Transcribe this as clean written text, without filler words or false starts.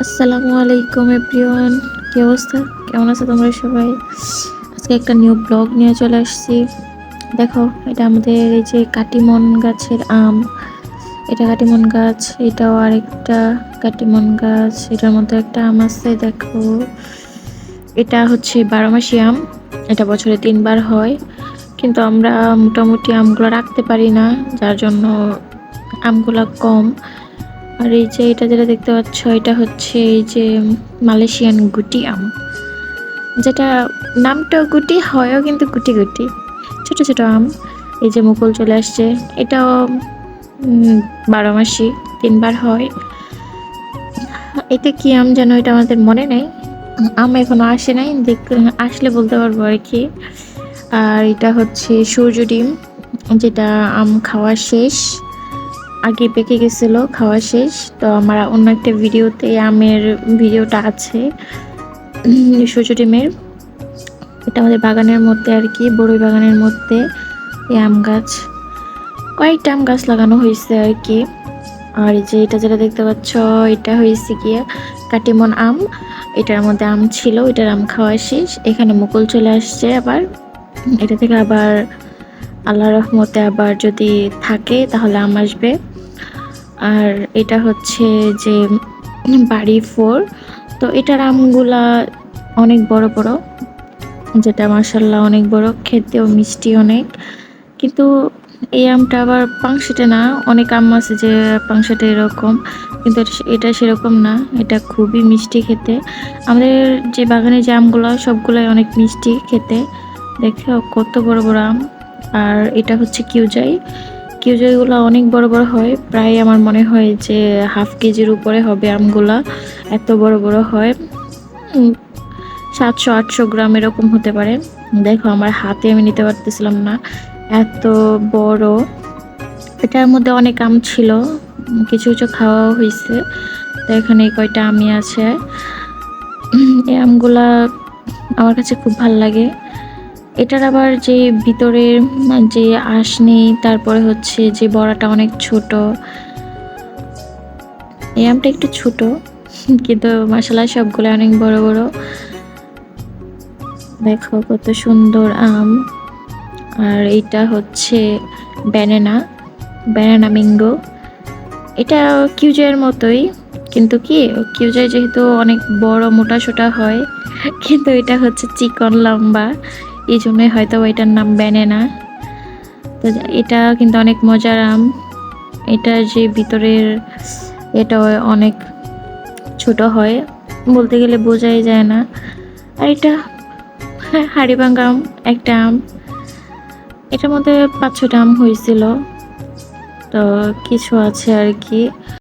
আসসালামু আলাইকুম এভরিওয়ান। কি অবস্থা? কেমন আছো তোমরা সবাই? আজকে একটা নিউ ব্লগ নিয়ে চলে আসছি। দেখো, এটা আমাদের এই যে কাটিমন গাছের আম। এটা কাটিমন গাছ, এটাও আরেকটা কাটিমন গাছ। এটার মধ্যে একটা আম আছে, দেখো। এটা হচ্ছে 12 মাসি আম। এটা বছরে 3 বার হয়, কিন্তু আমরা মোটামুটি আমগুলো রাখতে পারি না, যার জন্য আমগুলা কম। আর এই যে এটা যেটা দেখতে পাচ্ছ, এটা হচ্ছে এই যে মালয়েশিয়ান গুটি আম, যেটা নামটা গুটি হয়ও, কিন্তু গুটি গুটি ছোট ছোট আম। এই যে মুকুল চলে আসছে। এটাও 12 মাসি 3 বার হয়। এটা কি আম যেন, এটা আমাদের মনে নেই। আম এখনো আসে নাই, আসলে বলতে পারবো আর কি। আর এটা হচ্ছে সূর্য ডিম, যেটা আম খাওয়া শেষ, আগে পেকে গেছিল, খাওয়া শেষ। তো আমার অন্য একটা ভিডিওতে আমের ভিডিওটা আছে সূর্য ডিমের। এটা আমাদের বাগানের মধ্যে আর কি, বড়ই বাগানের মধ্যে এই আম গাছ, কয়েকটা আম গাছ লাগানো হয়েছে আর কি। আর এই যে এটা যেটা দেখতে পাচ্ছ, এটা হয়েছে গিয়ে কাটিমন আম। এটার মধ্যে আম ছিল, এটার আম খাওয়া শেষ। এখানে মুকুল চলে আসছে আবার। এটা থেকে আবার আল্লাহ রহমতে আবার যদি থাকে তাহলে আম আসবে। আর এটা হচ্ছে যে বাড়ি 4। তো এটার আমগুলা অনেক বড় বড়, যেটা মাশাল্লাহ অনেক বড়, খেতেও মিষ্টি অনেক। কিন্তু এই আমটা আবার পাংশাটে না। অনেক আম আছে যে পাংশাটে এরকম, কিন্তু এটা সেরকম না। এটা খুবই মিষ্টি খেতে। আমাদের যে বাগানে যে আমগুলো সবগুলাই অনেক মিষ্টি খেতে। দেখো কত বড় বড় আম। আর এটা হচ্ছে কিউজাই। কিউজাইগুলো অনেক বড় বড় হয়, প্রায় আমার মনে হয় যে হাফ কেজির উপরে হবে আমগুলা, এত বড় বড় হয়। 700-800 গ্রাম এরকম হতে পারে। দেখো আমার হাতে আমি নিতে পারতেছিলাম না, এত বড়। এটার মধ্যে অনেক আম ছিল, কিছু কিছু খাওয়া হয়েছে। তো এখানে এই কয়টা আমই আছে। এই আমগুলা আমার কাছে খুব ভাল লাগে। এটার আবার যে ভিতরের যে আঁশ নেই, তারপরে হচ্ছে যে বড়াটা অনেক ছোট। এই আমটা একটু ছোট, কিন্তু মাশাআল্লাহ সবগুলো অনেক বড় বড়। দেখো কত সুন্দর আম। আর এটা হচ্ছে ব্যানানা, ব্যানানা ম্যাঙ্গো। এটা কিউজয়ের মতোই, কিন্তু কি কিউজয় যেহেতু অনেক বড় মোটা সোটা হয়, কিন্তু এটা হচ্ছে চিকন লম্বা, এই জন্যই হয়তো এটার নাম ব্যানানা। তো এটা কিন্তু অনেক মজার আম। এটা যে ভিতরের এটা অনেক ছোট হয়, বলতে গেলে বোঝাই যায় না। আর এটা হাড়িভাঙ্গা আম, একটা আম। এটার মধ্যে 5-6টা আম হয়েছিল। তো কিছু আছে আর কি।